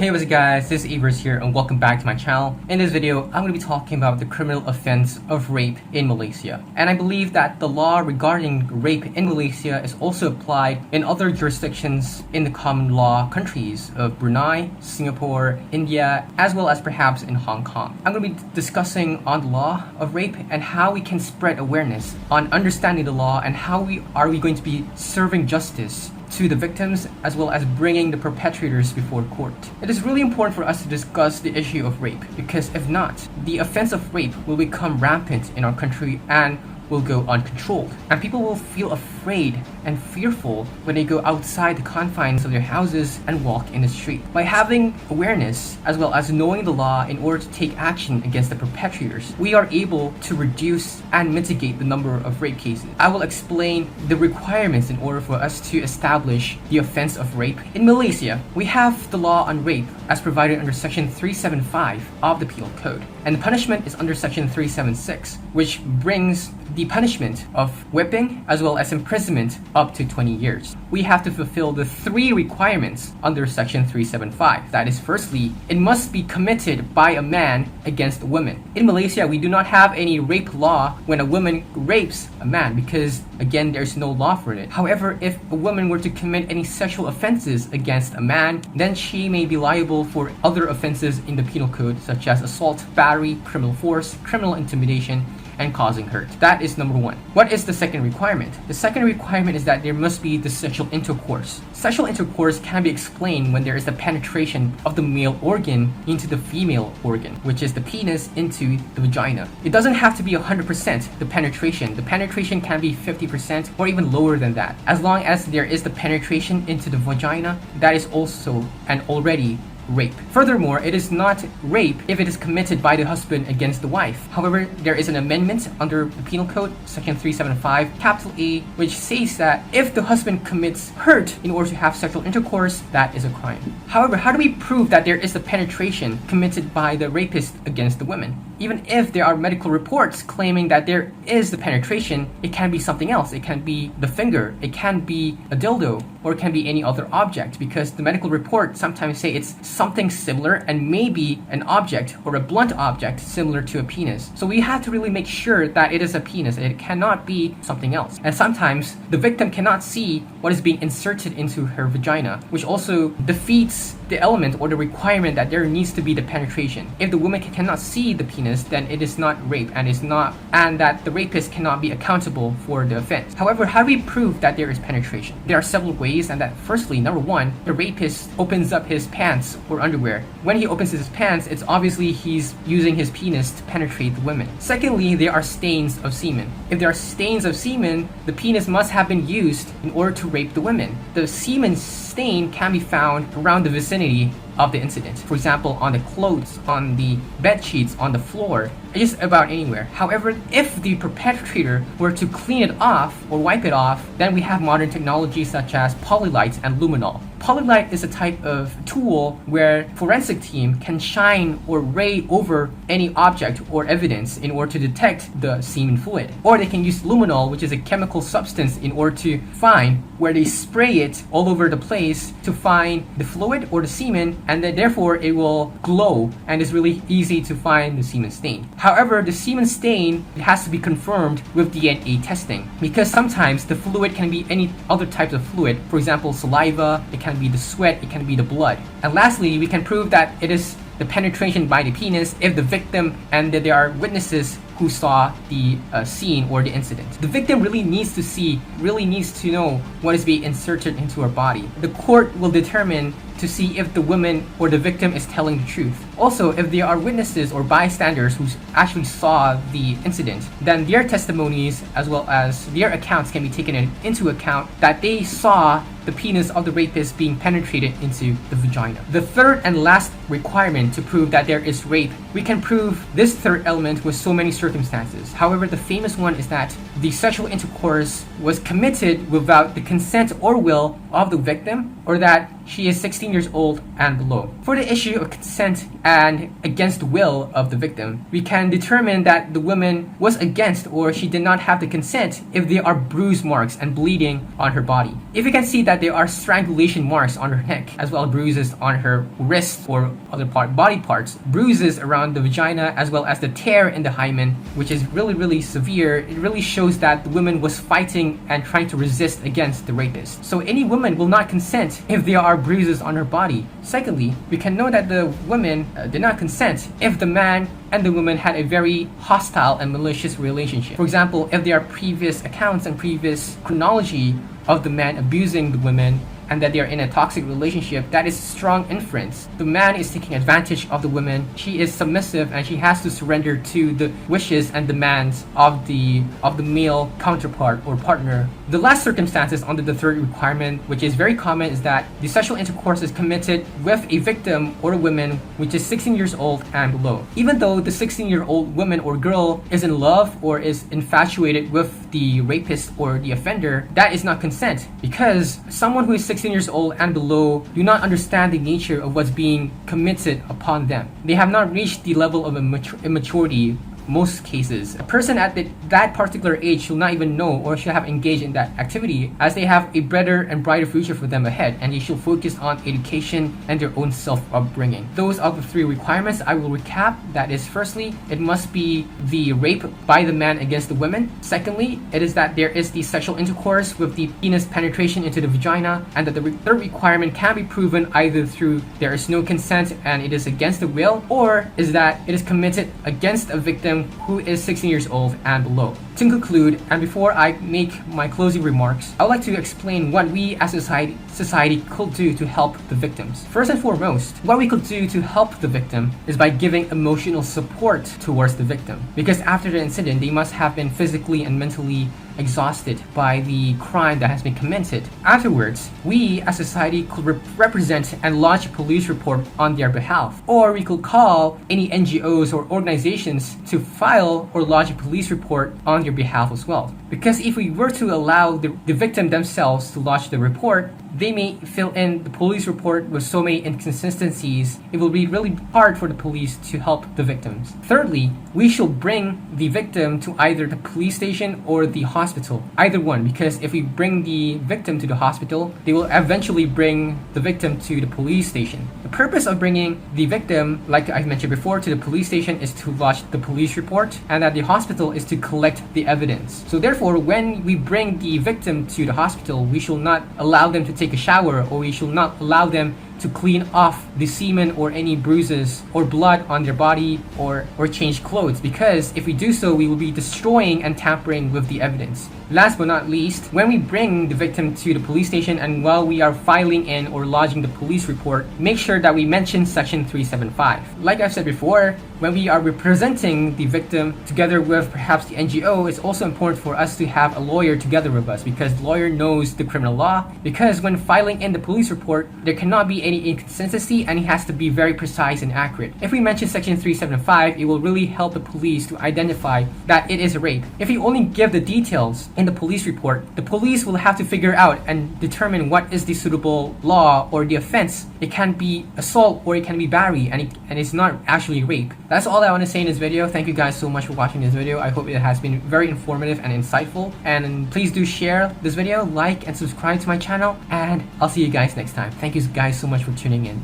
Hey, what's up guys, this is Evers here and welcome back to my channel. In this video, I'm going to be talking about the criminal offense of rape in Malaysia. And I believe that the law regarding rape in Malaysia is also applied in other jurisdictions in the common law countries of Brunei, Singapore, India, as well as perhaps in Hong Kong. I'm going to be discussing on the law of rape and how we can spread awareness on understanding the law and how we going to be serving justice to the victims as well as bringing the perpetrators before court. It is really important for us to discuss the issue of rape because if not, the offense of rape will become rampant in our country and will go uncontrolled. And people will feel afraid and fearful when they go outside the confines of their houses and walk in the street. By having awareness as well as knowing the law in order to take action against the perpetrators, we are able to reduce and mitigate the number of rape cases. I will explain the requirements in order for us to establish the offense of rape. In Malaysia, we have the law on rape as provided under section 375 of the Penal Code. And the punishment is under section 376, which brings the punishment of whipping as well as imprisonment up to 20 years. We have to fulfill the three requirements under section 375. That is, firstly, it must be committed by a man against a woman. In Malaysia, we do not have any rape law when a woman rapes a man because, again, there's no law for it. However, if a woman were to commit any sexual offenses against a man, then she may be liable for other offenses in the Penal Code such as assault, battery, criminal force, criminal intimidation, and causing hurt. That is number one. What is the second requirement? The second requirement is that there must be the sexual intercourse. Sexual intercourse can be explained when there is the penetration of the male organ into the female organ, which is the penis into the vagina. It doesn't have to be 100% the penetration. The penetration can be 50% or even lower than that. As long as there is the penetration into the vagina, that is also an already rape. Furthermore, it is not rape if it is committed by the husband against the wife. However, there is an amendment under the Penal Code, section 375, capital A, which says that if the husband commits hurt in order to have sexual intercourse, that is a crime. However, how do we prove that there is a penetration committed by the rapist against the women? Even if there are medical reports claiming that there is the penetration, it can be something else. It can be the finger, it can be a dildo, or it can be any other object because the medical reports sometimes say it's something similar and maybe an object or a blunt object similar to a penis. So we have to really make sure that it is a penis. It cannot be something else. And sometimes the victim cannot see what is being inserted into her vagina, which also defeats the element or the requirement that there needs to be the penetration. If the woman cannot see the penis, then it is not rape and that the rapist cannot be accountable for the offense. However, how do we prove that there is penetration? There are several ways, and that firstly, number one, the rapist opens up his pants or underwear. When he opens his pants, it's obviously he's using his penis to penetrate the women. Secondly, there are stains of semen. If there are stains of semen, the penis must have been used in order to rape the women. The semen stain can be found around the vicinity of the incident. For example, on the clothes, on the bed sheets, on the floor, just about anywhere. However, if the perpetrator were to clean it off or wipe it off, then we have modern technology such as polylite and luminol. Polylite is a type of tool where forensic team can shine or ray over any object or evidence in order to detect the semen fluid. Or they can use luminol, which is a chemical substance, in order to find where they spray it all over the place to find the fluid or the semen, and then therefore it will glow and it's really easy to find the semen stain. However, the semen stain has to be confirmed with DNA testing because sometimes the fluid can be any other types of fluid. For example, saliva, it can be the sweat, it can be the blood. And lastly, we can prove that it is the penetration by the penis if the victim and that there are witnesses who saw the scene or the incident. The victim really needs to know what is being inserted into her body. The court will determine to see if the woman or the victim is telling the truth. Also, if there are witnesses or bystanders who actually saw the incident, then their testimonies as well as their accounts can be taken into account that they saw the penis of the rapist being penetrated into the vagina. The third and last requirement to prove that there is rape, we can prove this third element with so many circumstances. However, the famous one is that the sexual intercourse was committed without the consent or will of the victim, or that she is 16 years old and below. For the issue of consent and against the will of the victim, we can determine that the woman was against or she did not have the consent if there are bruise marks and bleeding on her body. If you can see that there are strangulation marks on her neck, as well as bruises on her wrist or other body parts, bruises around the vagina, as well as the tear in the hymen, which is really severe, it really shows that the woman was fighting and trying to resist against the rapist. So any woman will not consent if there are bruises on her body. Secondly, we can know that the woman did not consent if the man and the woman had a very hostile and malicious relationship. For example, if there are previous accounts and previous chronology of the man abusing the women and that they are in a toxic relationship, that is strong inference. The man is taking advantage of the woman. She is submissive and she has to surrender to the wishes and demands of the male counterpart or partner. The last circumstances under the third requirement, which is very common, is that the sexual intercourse is committed with a victim or a woman which is 16 years old and below. Even though the 16-year-old woman or girl is in love or is infatuated with the rapist or the offender, that is not consent, because someone who is 16 years old and below do not understand the nature of what's being committed upon them. They have not reached the level of immaturity. Most cases, a person at that particular age should not even know or should have engaged in that activity, as they have a better and brighter future for them ahead, and they should focus on education and their own self-upbringing. Those are the three requirements I will recap. That is, firstly, it must be the rape by the man against the woman. Secondly, it is that there is the sexual intercourse with the penis penetration into the vagina, and that the third requirement can be proven either through there is no consent and it is against the will, or is that it is committed against a victim who is 16 years old and below. To conclude, and before I make my closing remarks, I would like to explain what we as a society could do to help the victims. First and foremost, what we could do to help the victim is by giving emotional support towards the victim, because after the incident, they must have been physically and mentally exhausted by the crime that has been committed. Afterwards, we as a society could represent and lodge a police report on their behalf, or we could call any NGOs or organizations to file or lodge a police report on their behalf as well. Because if we were to allow the victim themselves to lodge the report, they may fill in the police report with so many inconsistencies, it will be really hard for the police to help the victims. Thirdly, we should bring the victim to either the police station or the hospital, either one, because if we bring the victim to the hospital, they will eventually bring the victim to the police station. The purpose of bringing the victim, like I mentioned before, to the police station is to lodge the police report, and at the hospital is to collect the evidence. So therefore, when we bring the victim to the hospital, we should not allow them to take a shower, or we should not allow them to clean off the semen or any bruises or blood on their body or change clothes, because if we do so, we will be destroying and tampering with the evidence. Last but not least, when we bring the victim to the police station and while we are filing in or lodging the police report, make sure that we mention section 375. Like I've said before, when we are representing the victim together with perhaps the NGO, it's also important for us to have a lawyer together with us, because the lawyer knows the criminal law, because when filing in the police report, there cannot be any inconsistency and it has to be very precise and accurate. If we mention section 375, it will really help the police to identify that it is a rape. If we only give the details in the police report, the police will have to figure out and determine what is the suitable law or the offense. It can be assault or it can be battery, and it's not actually rape. That's all I want to say in this video. Thank you guys so much for watching this video. I hope it has been very informative and insightful, and please do share this video, like and subscribe to my channel, and I'll see you guys next time. Thank you guys so much for tuning in.